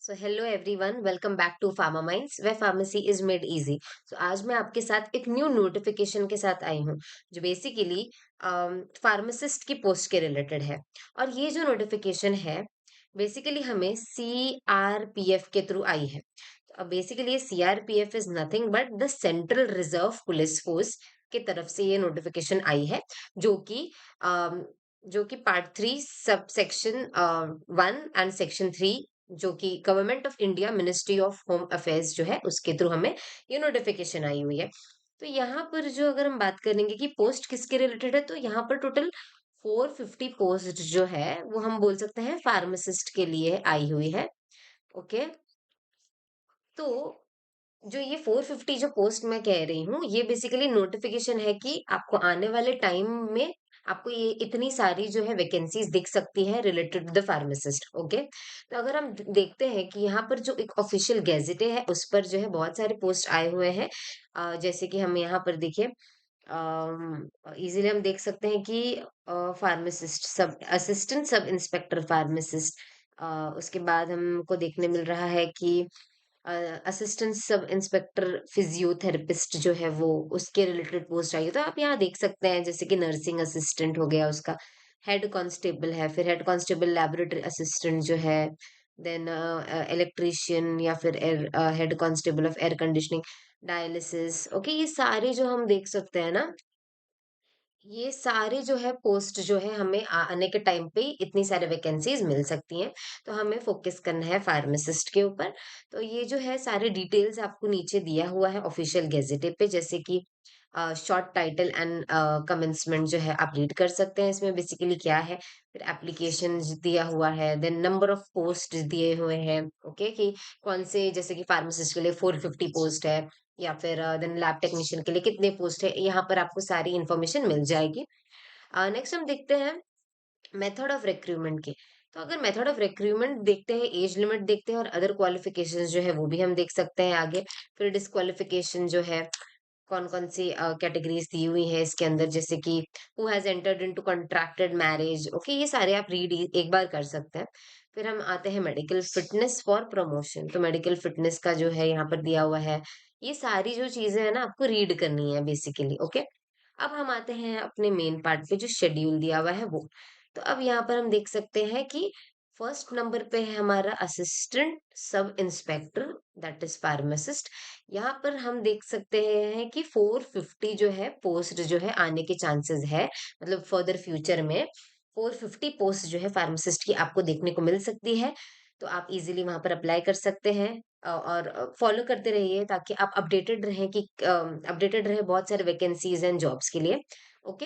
So hello everyone, welcome back to pharma minds where pharmacy is made easy. So आज मैं आपके साथ एक न्यू नोटिफिकेशन के साथ आई हूँ जो बेसिकली फार्मासिस्ट की पोस्ट के रिलेटेड है। और ये जो नोटिफिकेशन है बेसिकली हमें सीआरपीएफ के थ्रू आई है। अब basically CRPF is nothing but the central reserve police force की तरफ से ये नोटिफिकेशन आई है, जो कि अम, जो कि part 3 sub section 1 and section 3, जो कि government of India ministry of home affairs जो है उसके थ्रू हमें ये नोटिफिकेशन आई हुई है। तो यहाँ पर जो अगर हम बात करेंगे कि पोस्ट किसके रिलेटेड है, तो यहाँ पर टोटल 450 पोस्ट जो है वो हम बोल सकते हैं फार्मासिस्ट के लिए आई हुई है। ओके। तो जो ये 450 जो पोस्ट मैं कह रही हूँ, ये बेसिकली नोटिफिकेशन है कि आपको आने वाले टाइम में आपको ये इतनी सारी जो है वैकेंसीज दिख सकती है related to the pharmacist. Okay. तो अगर हम देखते हैं कि यहाँ पर जो एक ऑफिशियल गैजेटे है उस पर जो है बहुत सारे पोस्ट आए हुए हैं। जैसे कि हम यहाँ पर देखिए, इजीली हम देख सकते हैं कि फार्मासिस्ट सब असिस्टेंट सब इंस्पेक्टर फार्मासिस्ट, उसके बाद हमको देखने मिल रहा है कि असिस्टेंट सब इंस्पेक्टर फिजियोथेरेपिस्ट जो है वो उसके रिलेटेड पोस्ट आई है। तो आप यहाँ देख सकते हैं जैसे कि नर्सिंग असिस्टेंट हो गया, उसका हेड कांस्टेबल है, फिर हेड कांस्टेबल लेबोरेटरी असिस्टेंट जो है, देन इलेक्ट्रिशियन या फिर air head constable of air conditioning, dialysis. Okay, ये सारे जो हम देख सकते हैं ना, ये सारे जो है पोस्ट जो है हमें आने के टाइम पे इतनी सारी वैकेंसीज मिल सकती हैं। तो हमें फोकस करना है फार्मासिस्ट के ऊपर। तो ये जो है सारे डिटेल्स आपको नीचे दिया हुआ है ऑफिशियल गेजेटे पे, जैसे कि शॉर्ट टाइटल एंड कमेंसमेंट जो है आप रीड कर सकते हैं इसमें बेसिकली क्या है। फिर एप्लीकेशन दिया हुआ है, देन नंबर ऑफ पोस्ट दिए हुए हैं। ओके, कि कौन से, जैसे कि फार्मासिस्ट के लिए 450 पोस्ट है, या फिर देन लैब टेक्नीशियन के लिए कितने पोस्ट है, यहाँ पर आपको सारी इन्फॉर्मेशन मिल जाएगी। नेक्स्ट हम देखते हैं मेथड ऑफ रिक्रूटमेंट के। तो अगर मेथड ऑफ रिक्रूटमेंट देखते हैं, एज लिमिट देखते हैं और अदर क्वालिफिकेशंस जो है वो भी हम देख सकते हैं आगे। फिर डिस्क्वालिफिकेशन जो है, कौन कौन सी कैटेगरीज दी हुई है इसके अंदर, जैसे कि who has entered into contracted marriage. Okay, ये सारे आप रीड एक बार कर सकते हैं। फिर हम आते हैं मेडिकल फिटनेस फॉर प्रमोशन। तो मेडिकल फिटनेस का जो है यहाँ पर दिया हुआ है। ये सारी जो चीजें है ना आपको रीड करनी है बेसिकली। ओके। अब हम आते हैं अपने मेन पार्ट पे, जो शेड्यूल दिया हुआ है वो। तो अब यहाँ पर हम देख सकते हैं कि फर्स्ट नंबर पे है हमारा assistant sub inspector, that is pharmacist. यहाँ पर हम देख सकते हैं कि 450 जो है पोस्ट जो है आने के चांसेस है, मतलब फर्दर फ्यूचर में 450 पोस्ट जो है फार्मासिस्ट की आपको देखने को मिल सकती है। तो आप इजीली वहां पर अप्लाई कर सकते हैं। और फॉलो करते रहिए ताकि आप अपडेटेड रहें कि अपडेटेड रहे बहुत सारे वैकेंसीज एंड जॉब्स के लिए। ओके।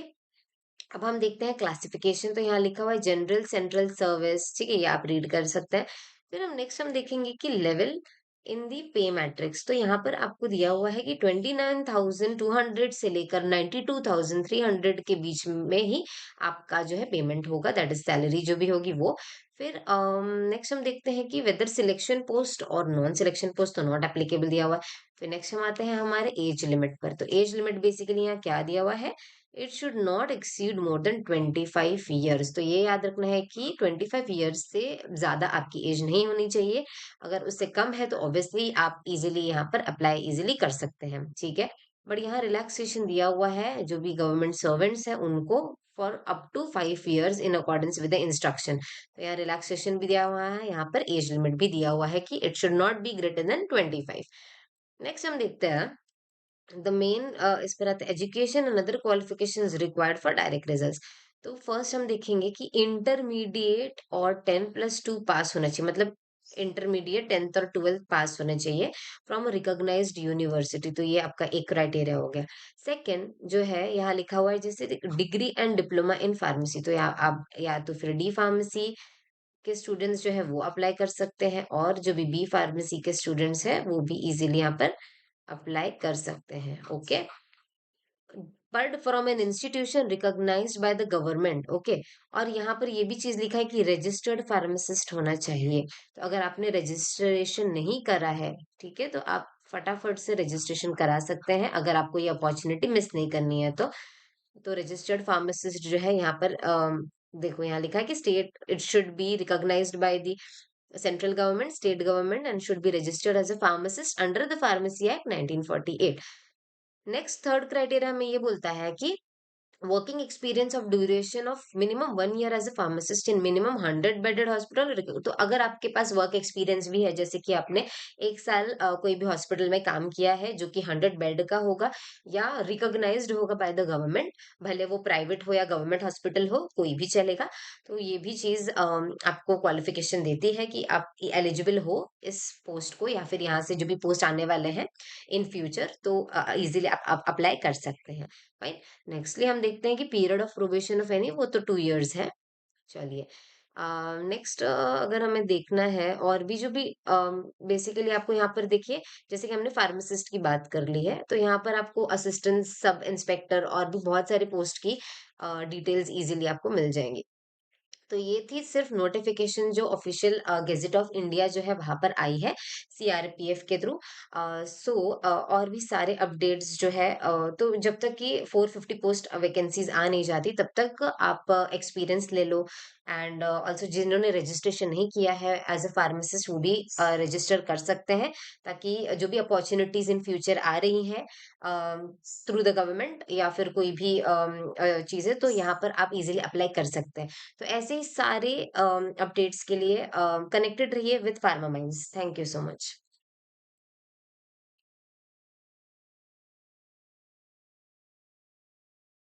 अब हम देखते हैं क्लासिफिकेशन। तो यहाँ लिखा हुआ है जनरल सेंट्रल सर्विस, ठीक है, ये आप रीड कर सकते हैं। फिर हम देखेंगे कि लेवल इन दी पे मैट्रिक्स। तो यहाँ पर आपको दिया हुआ है कि 29,200 से लेकर 92,300 के बीच में ही आपका जो है पेमेंट होगा, दैट इज सैलरी जो भी होगी वो। फिर नेक्स्ट हम देखते हैं कि वेदर सिलेक्शन पोस्ट और नॉन सिलेक्शन पोस्ट तो नॉट एप्लीकेबल दिया हुआ है। फिर नेक्स्ट हम आते हैं हमारे एज लिमिट पर। तो एज लिमिट बेसिकली यहाँ क्या दिया हुआ है, it should not exceed more than 25 years. तो ये याद रखना है कि 25 ईयर्स से ज्यादा आपकी एज नहीं होनी चाहिए। अगर उससे कम है तो ऑब्वियसली आप इजीली यहाँ पर अप्लाई इजीली कर सकते हैं, ठीक है। बट यहाँ रिलैक्सेशन दिया हुआ है जो भी गवर्नमेंट सर्वेंट्स हैं उनको, for up to 5 years in accordance with the instruction. तो यहाँ रिलैक्सेशन भी दिया हुआ है, यहाँ पर एज लिमिट भी दिया हुआ है कि it should not be greater than 25। Next हम देखते हैं द मेन, इस पर आता है education and other qualifications required for direct results. तो फर्स्ट हम देखेंगे कि इंटरमीडिएट और 10+2 पास होना चाहिए, मतलब इंटरमीडिएट 10th और 12th पास होने चाहिए फ्रॉम रिकॉग्नाइज्ड यूनिवर्सिटी। तो ये आपका एक क्राइटेरिया हो गया। सेकंड जो है यहाँ लिखा हुआ है जैसे degree and diploma in pharmacy. तो यहाँ आप या तो फिर डी फार्मेसी के स्टूडेंट्स जो है वो अप्लाई कर सकते हैं, और जो भी बी फार्मेसी के स्टूडेंट्स हैं वो भी इजीली यहाँ पर अप्लाई कर सकते हैं। Okay. But from an institution recognised by the government. Okay. और यहाँ पर ये भी चीज लिखा है कि रजिस्टर्ड फार्मासिस्ट होना चाहिए। तो अगर आपने रजिस्ट्रेशन नहीं करा है, ठीक है, तो आप फटाफट से रजिस्ट्रेशन करा सकते हैं अगर आपको ये अपॉर्चुनिटी मिस नहीं करनी है तो। रजिस्टर्ड फार्मासिस्ट जो है यहाँ पर देखो यहाँ लिखा है कि state it should be recognised by the central government, state government and should be registered as a pharmacist under the pharmacy act 1948। Next third criteria में ये बोलता है कि working experience of duration of minimum 1 year as a pharmacist in minimum 100 bedded hospital। तो अगर आपके पास work experience भी है, जैसे कि आपने 1 साल कोई भी हॉस्पिटल में काम किया है जो कि 100 बेड का होगा या रिकॉग्नाइज्ड होगा बाय द गवर्नमेंट, भले वो प्राइवेट हो या गवर्नमेंट हॉस्पिटल हो, कोई भी चलेगा। तो ये भी चीज आपको क्वालिफिकेशन देती है कि आप एलिजिबल हो इस पोस्ट को, या फिर यहाँ से जो भी पोस्ट आने वाले हैं इन फ्यूचर, तो इजीली आप अप्लाई कर सकते हैं। फाइन। नेक्स्टली हम देखते हैं कि period of probation of any, वो तो 2 इयर्स है। चलिए, नेक्स्ट अगर हमें देखना है और भी जो भी बेसिकली आपको यहाँ पर देखिए, जैसे कि हमने फार्मासिस्ट की बात कर ली है, तो यहाँ पर आपको असिस्टेंट सब इंस्पेक्टर और भी बहुत सारे पोस्ट की डिटेल्स इजीली आपको मिल जाएंगी। तो ये थी सिर्फ नोटिफिकेशन जो ऑफिशियल गेजेट ऑफ इंडिया जो है वहां पर आई है सीआरपीएफ के थ्रू। सो और भी सारे अपडेट्स जो है, तो जब तक कि 450 पोस्ट वैकेंसीज आ नहीं जाती तब तक आप एक्सपीरियंस ले लो। एंड ऑल्सो जिन्होंने रजिस्ट्रेशन नहीं किया है एज अ फार्मासिस्ट, वो भी रजिस्टर कर सकते हैं, ताकि जो भी अपॉर्चुनिटीज इन फ्यूचर आ रही हैं थ्रू द गवर्नमेंट या फिर कोई भी चीजें, तो यहाँ पर आप इजीली अप्लाई कर सकते हैं। तो ऐसे ही सारे अपडेट्स के लिए कनेक्टेड रहिए with pharma minds. Thank you so much.